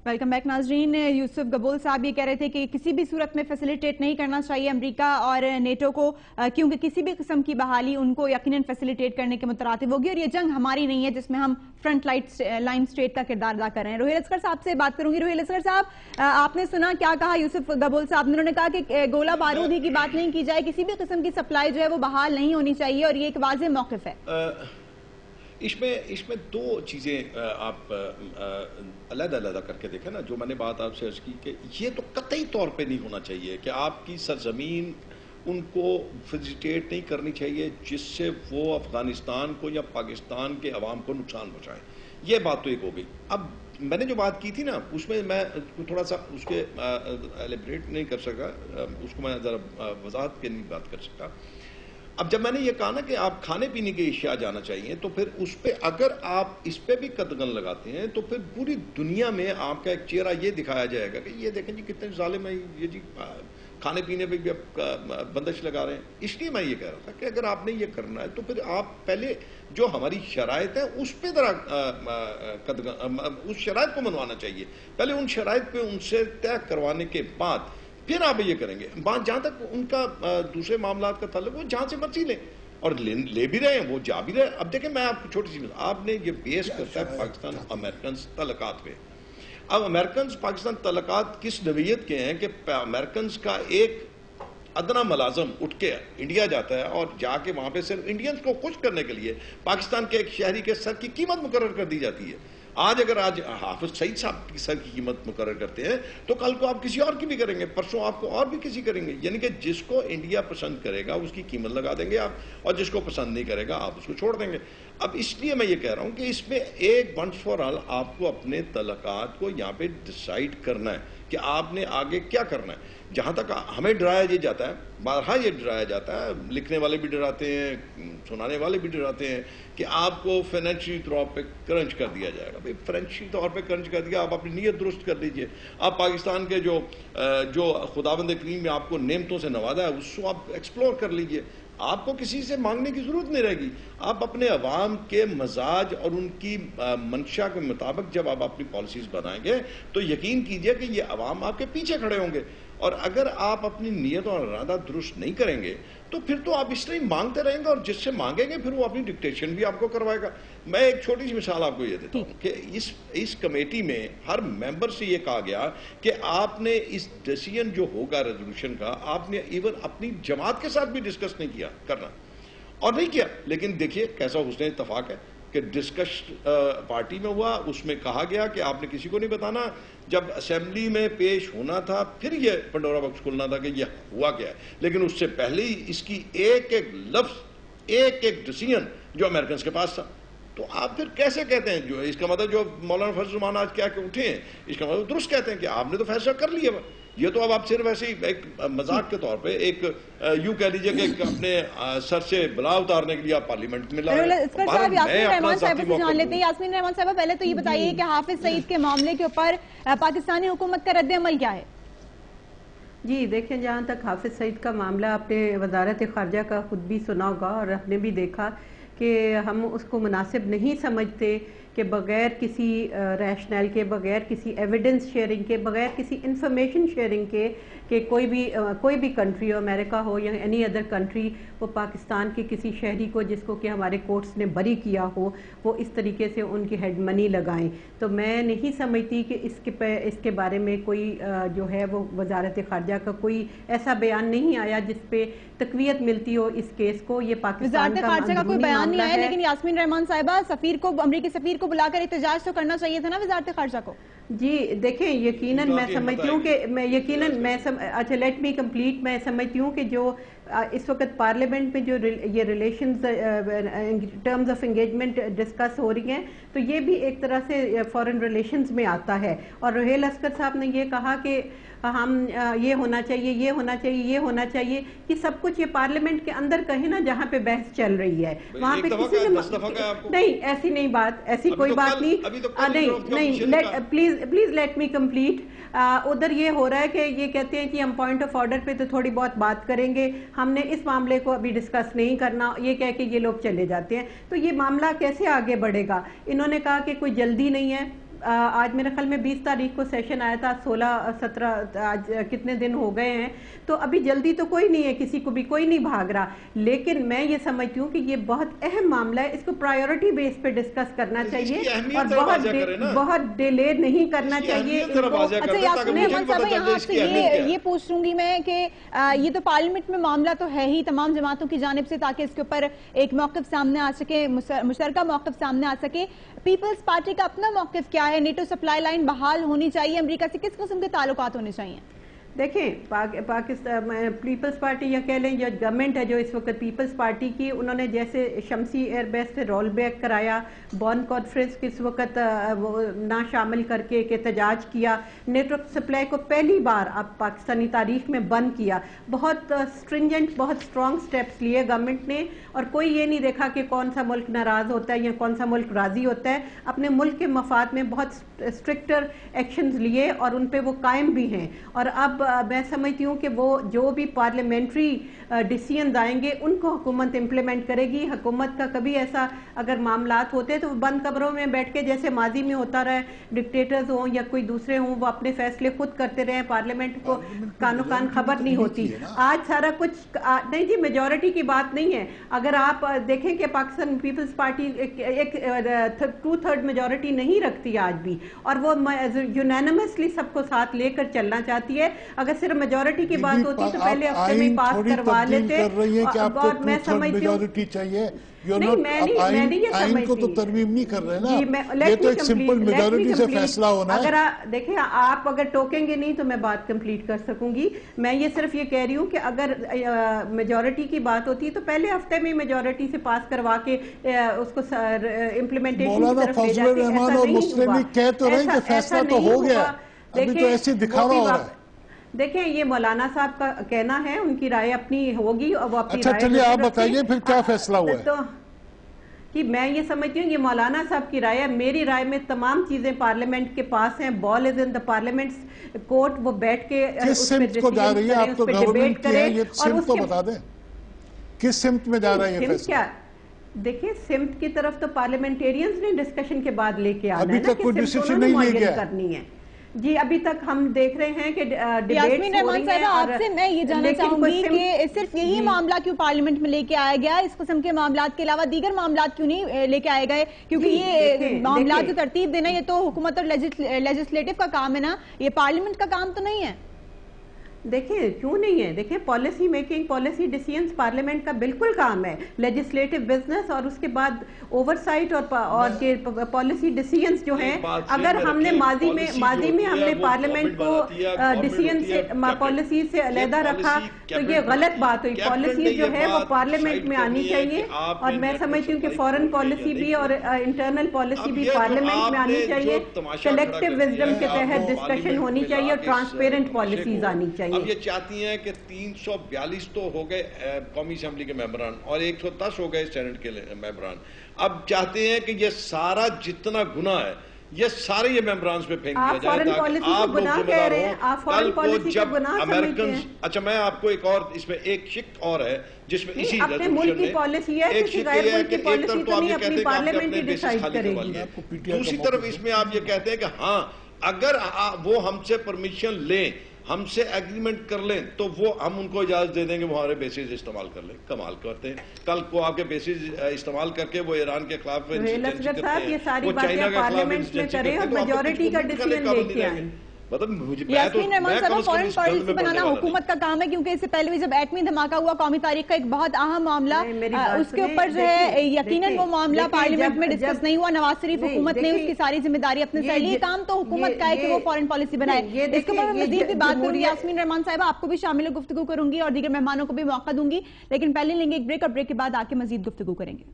Welcome back नाजरीन। यूसुफ गबोल साहब ये कह रहे थे कि किसी भी सूरत में फैसिलिटेट नहीं करना चाहिए अमेरिका और नेटो को, क्योंकि किसी भी किस्म की बहाली उनको यकीनन फैसिलिटेट करने के मुतरातिब होगी और ये जंग हमारी नहीं है जिसमें हम फ्रंट लाइन स्टेट का किरदार अदा कर रहे हैं। रोहिल असगर साहब से बात करूंगी। रोहिल असगर साहब, आपने सुना क्या कहा यूसुफ गबोल साहब ने? उन्होंने कहा कि गोला बारूद ही की बात नहीं की जाए, किसी भी किस्म की सप्लाई जो है वो बहाल नहीं होनी चाहिए और ये एक वाज़ेह मौक़िफ़ है। इसमें दो चीज़ें आप अलग-अलग करके देखें ना। जो मैंने बात आपसे अर्ज की कि ये तो कतई तौर पे नहीं होना चाहिए कि आपकी सरजमीन उनको फैसिलिटेट नहीं करनी चाहिए जिससे वो अफगानिस्तान को या पाकिस्तान के अवाम को नुकसान पहुँचाएं। ये बात तो एक हो गई। अब मैंने जो बात की थी ना उसमें मैं थोड़ा सा उसके एलिब्रेट नहीं कर सका, उसको मैं ज़रा वजाहत के नहीं बात कर सकता। अब जब मैंने ये कहा ना कि आप खाने पीने की अशिया जाना चाहिए, तो फिर उस पर अगर आप इस पे भी कदगन लगाते हैं तो फिर पूरी दुनिया में आपका एक चेहरा ये दिखाया जाएगा कि ये देखें जी कितने जालिम है ये जी, खाने पीने पे भी आप बंदिश लगा रहे हैं। इसलिए मैं ये कह रहा था कि अगर आपने ये करना है तो फिर आप पहले जो हमारी शराइत है उस पर ज़रा उस शराइत को मनवाना चाहिए। पहले उन शराइत पे उनसे तय करवाने के बाद फिर आप ये करेंगे। बात जहां तक उनका दूसरे मामला का ताल्लुक, वो जहां से मर्जी लें और ले भी रहे हैं, वो जा भी रहे हैं। अब देखें मैं आपको छोटी सी आपने ये बेस करता है पाकिस्तान अमेरिकन तलकात पे। अब अमेरिकन पाकिस्तान तलकात किस नवीयत के हैं कि अमेरिकन का एक अदना मुलाजम उठ के इंडिया जाता है और जाके वहां पे सिर्फ इंडियंस को खुश करने के लिए पाकिस्तान के एक शहरी के सर की कीमत मुकर्रर कर दी जाती है। आज हाफिज सईद साहब की सर की कीमत मुकर्रर करते हैं तो कल को आप किसी और की भी करेंगे, परसों आपको और भी किसी करेंगे। यानी कि जिसको इंडिया पसंद करेगा उसकी कीमत लगा देंगे आप, और जिसको पसंद नहीं करेगा आप उसको छोड़ देंगे। अब इसलिए मैं ये कह रहा हूं कि इसमें एक वंस फॉर ऑल आपको अपने तलकात को यहाँ पे डिसाइड करना है कि आपने आगे क्या करना है। जहां तक हमें डराया ये जाता है, बारहा ये डराया जाता है, लिखने वाले भी डराते हैं, सुनाने वाले भी डराते हैं कि आपको फाइनेंशियल तौर पे क्रंच कर दिया जाएगा। भाई फाइनेंशियल तौर पे क्रंच कर दिया, आप अपनी नीयत दुरुस्त कर लीजिए। आप पाकिस्तान के जो खुदाबंद करीम में आपको नेमतों से नवाजा है उसको आप एक्सप्लोर कर लीजिए। आपको किसी से मांगने की जरूरत नहीं रहेगी। आप अपने अवाम के मजाज और उनकी मंशा के मुताबिक जब आप अपनी पॉलिसीज बनाएंगे तो यकीन कीजिए कि ये अवाम आपके पीछे खड़े होंगे। और अगर आप अपनी नीयत और इरादा दुरुस्त नहीं करेंगे तो फिर तो आप इसलिए मांगते रहेंगे और जिससे मांगेंगे फिर वो अपनी डिक्टेशन भी आपको करवाएगा। मैं एक छोटी सी मिसाल आपको ये देता हूँ कि इस कमेटी में हर मेंबर से ये कहा गया कि आपने इस डिसीजन जो होगा रेजोल्यूशन का, आपने इवन अपनी जमात के साथ भी डिस्कस नहीं किया करना और नहीं किया। लेकिन देखिए कैसा हुस्न इत्तफाक है कि डिस्कस पार्टी में हुआ, उसमें कहा गया कि आपने किसी को नहीं बताना। जब असेंबली में पेश होना था फिर ये पंडोरा बॉक्स खुलना था कि ये हुआ क्या है, लेकिन उससे पहले ही इसकी एक एक लफ्ज एक एक डिसीजन जो अमेरिकन के पास था। तो आप फिर कैसे कहते हैं, जो इसका मतलब जो मौलाना फजल आज क्या के उठे हैं, इसका मतलब दुरुस्त कहते हैं कि आपने तो फैसला कर लिया। ये तो अब आप सिर्फ ऐसे ही एक मजाक के तौर पे एक यूं कह लीजिए कि अपने सर से बला उतारने के लिए आप पार्लियामेंट में ला रहे हैं। यास्मीन रहमान साहब से जान लेते हैं। यास्मीन रहमान साहब, पहले तो ये बताइए कि हाफिज सईद के मामले के ऊपर पाकिस्तानी हुकूमत का रद्द-ए-अमल क्या है? जी देखें, जहाँ तक हाफिज सईद का मामला, आपने वजारत खारजा का खुद भी सुना होगा और आपने भी देखा कि हम उसको मुनासिब नहीं समझते कि बग़ैर किसी रैशनल के, बग़ैर किसी एविडेंस शेयरिंग के, बग़ैर किसी इंफॉर्मेशन शेयरिंग के कि कोई भी कंट्री हो, अमेरिका हो या एनी अदर कंट्री, वो पाकिस्तान के किसी शहरी को जिसको कि हमारे कोर्ट्स ने बरी किया हो वो इस तरीके से उनकी हेड मनी लगाएं। तो मैं नहीं समझती कि इसके बारे में कोई जो है वो वजारत खारजा का कोई ऐसा बयान नहीं आया जिस पे तकवीयत मिलती हो इस केस को। ये पाकिस्तान का कोई बयान नहीं आया, लेकिन यास्मीन रहमान साहिबा, अमरीकी सफीर को बुलाकर एहतजाज तो करना चाहिए था ना वजारत खारजा को। जी देखें, यकीनन मैं समझती हूँ कि अच्छा लेट मी कंप्लीट। मैं समझती हूँ कि जो इस वक्त पार्लियामेंट में जो ये relations terms of engagement discuss हो रही हैं, तो ये भी एक तरह से फॉरेन रिलेशंस में आता है। और रोहेल असगर साहब ने ये कहा कि हम ये होना चाहिए, ये होना चाहिए, ये होना चाहिए, कि सब कुछ ये पार्लियामेंट के अंदर कहीं ना जहाँ पे बहस चल रही है वहाँ पे किसी ने नहीं, ऐसी नहीं बात, ऐसी कोई बात नहीं। Please let me complete. उधर ये हो रहा है कि ये कहते हैं कि हम पॉइंट ऑफ ऑर्डर पे तो थोड़ी बहुत बात करेंगे, हमने इस मामले को अभी डिस्कस नहीं करना, ये कह के ये लोग चले जाते हैं। तो ये मामला कैसे आगे बढ़ेगा? इन्होंने कहा कि कोई जल्दी नहीं है, आज मेरे ख्याल में 20 तारीख को सेशन आया था, 16-17 आज कितने दिन हो गए हैं, तो अभी जल्दी तो कोई नहीं है, किसी को भी कोई नहीं भाग रहा, लेकिन मैं ये समझती हूँ कि ये बहुत अहम मामला है, इसको प्रायोरिटी बेस पे डिस्कस करना चाहिए और बहुत डिले नहीं करना चाहिए। अच्छा यास्मीन रहमान साहब, यहाँ से ये पूछ लूंगी मैं कि ये तो पार्लियामेंट में मामला तो है ही तमाम जमातों की जानिब से, ताकि इसके ऊपर एक मौक़िफ़ सामने आ सके, मुश्तरका मौक़िफ़ सामने आ सके। पीपल्स पार्टी का अपना मौक़िफ़ क्या है? नेटो सप्लाई लाइन बहाल होनी चाहिए? अमेरिका से किस किस्म के ताल्लुकात होने चाहिए? देखें, पाकिस्तान पीपल्स पार्टी या कह लें जो गवर्नमेंट है जो इस वक्त पीपल्स पार्टी की, उन्होंने जैसे शमसी एयरबेस से रोल बैक कराया, बॉन कॉन्फ्रेंस किस वक्त वो ना शामिल करके एक एहतजाज किया, नेटवर्क सप्लाई को पहली बार अब पाकिस्तानी तारीख में बंद किया, बहुत स्ट्रिंजेंट बहुत स्ट्रॉन्ग स्टेप्स लिए गवर्नमेंट ने, और कोई ये नहीं देखा कि कौन सा मुल्क नाराज़ होता है या कौन सा मुल्क राज़ी होता है, अपने मुल्क के मफाद में बहुत स्ट्रिक्टर एक्शंस लिए और उन पर वो कायम भी हैं। और अब मैं समझती हूँ कि वो जो भी पार्लियामेंट्री डिसीजन आएंगे उनको हुकूमत इम्प्लीमेंट करेगी। हुकूमत का कभी ऐसा अगर मामलात होते हैं तो वो बंद कमरों में बैठ के जैसे माजी में होता रहा, डिक्टेटर्स हों या कोई दूसरे हों, वो अपने फैसले खुद करते रहे, पार्लियामेंट को कानो कान खबर नहीं होती। आज सारा कुछ नहीं जी, मेजॉरिटी की बात नहीं है। अगर आप देखें कि पाकिस्तान पीपल्स पार्टी एक 2/3 मेजॉरिटी नहीं रखती आज भी, और वो यूनानिमसली सबको साथ लेकर चलना चाहती है। अगर सिर्फ मेजॉरिटी की बात होती तो पहले हफ्ते में पास करवा लेते। और मैं समझती हूँ नहीं, मैं नहीं ये आइन को तो तरमीम नहीं कर रहे ना, ये तो एक सिंपल मेजॉरिटी से फैसला होना है। अगर देखिए, आप अगर टोकेंगे नहीं तो मैं बात कंप्लीट कर सकूंगी। मैं ये सिर्फ ये कह रही हूँ कि अगर मेजॉरिटी की बात होती है तो पहले हफ्ते में मेजॉरिटी से पास करवा के उसको इम्प्लीमेंटेशन की तरफ ले जाते। और मुस्लिम लीग कह तो रहे हैं कि फैसला तो हो गया, अभी तो ऐसे दिखावा हो रहा है। देखें, ये मौलाना साहब का कहना है, उनकी राय अपनी होगी और वो अपनी अच्छा, चलिए आप बताइए फिर क्या फैसला हुआ है? तो कि मैं ये समझती हूँ ये मौलाना साहब की राय है। मेरी राय में तमाम चीजें पार्लियामेंट के पास हैं, ball is in the parliament court, वो बैठ के किस सिमत को जा रही है? आप तो गवर्नमेंट की है, ये सिमत तो बता दें, किस सिमत में जा रहा है ये फैसला? देखिए, सिमत की तरफ तो पार्लियामेंटेरियंस ने डिस्कशन के बाद लेके आना है, अभी तक कोई डिसीजन नहीं लिया गया करनी है जी। अभी तक हम देख रहे हैं कि यास्मीन रहमान साहब, आपसे मैं ये जानना चाहूंगी कि सिर्फ यही मामला क्यों पार्लियामेंट में लेके आया गया, इस किस्म के मामलात के अलावा दीगर मामलात क्यों नहीं लेके आए गए? क्योंकि ये मामला जो तरतीब देना, ये तो हुकूमत और लेजिस्लेटिव का काम है ना, ये पार्लियामेंट का काम तो नहीं है। देखिए, क्यों नहीं है? देखिए, policy making, policy decisions parliament का बिल्कुल काम है, लेजिस्लेटिव बिजनेस, और उसके बाद ओवरसाइट और के पॉलिसी डिसीजंस जो हैं, अगर हमने माजी में हमने पार्लियामेंट को डिसीजन से पॉलिसी से अलहदा रखा तो ये गलत बात हुई। पॉलिसी जो है वो पार्लियामेंट में आनी चाहिए, और मैं समझती हूँ कि फॉरेन पॉलिसी भी और इंटरनल पॉलिसी भी पार्लियामेंट में आनी चाहिए। कलेक्टिव विजडम के तहत डिस्कशन होनी चाहिए और ट्रांसपेरेंट पॉलिसीज आनी चाहिए। अब ये चाहती हैं कि 342 तो हो गए कौमी असेंबली के मेंबरान और 110 हो गए सेनेट के मेंबरान। अब चाहते हैं कि ये सारा जितना गुनाह है ये सारे ये मेंबरान पे फेंक दिया जाए, ताकि आप लोग जिम्मेदार हो। कल को जब अमेरिकन, अच्छा मैं आपको एक और इसमें एक शिक और है जिसमें इसी अपने मुल्क की पॉलिसी है, किसी गैर मुल्क की पॉलिसी तो नहीं, अपनी पार्लियामेंट ही डिसाइड करेगी। दूसरी तरफ इसमें आप ये कहते हैं कि हाँ, अगर वो हमसे परमिशन लें, हमसे एग्रीमेंट कर लें, तो वो हम उनको इजाजत दे देंगे, वो हमारे बेसिस इस्तेमाल कर लें। कमाल करते हैं, कल को आपके बेसिस इस्तेमाल करके वो ईरान के खिलाफ ये सारी बातें पार्लियामेंट में करें और मेजॉरिटी का डिसीजन लेके आए। यास्मीन रहमान साहब, फॉरेन पॉलिसी बनाना हुकूमत का काम है, क्योंकि इससे पहले भी जब एटमी धमाका हुआ कौमी तारीख का एक बहुत अहम मामला, उसके ऊपर जो है यकीनन वो मामला पार्लियामेंट में डिस्कस नहीं हुआ। नवाज शरीफ हुकूमत ने उसकी सारी जिम्मेदारी अपने से ली। काम तो हुकूमत का है कि वो फॉरेन पॉलिसी बनाए। इसके ऊपर मैं मजीद भी बात करूंगी। यास्मीन रहमान साहब, आपको भी शामिल गुफ्तगू करूंगी और दीगर मेहमानों को भी मौका दूंगी, लेकिन पहले लेंगे एक ब्रेक और ब्रेक के बाद आके मजीद गुफ्तगू करेंगे।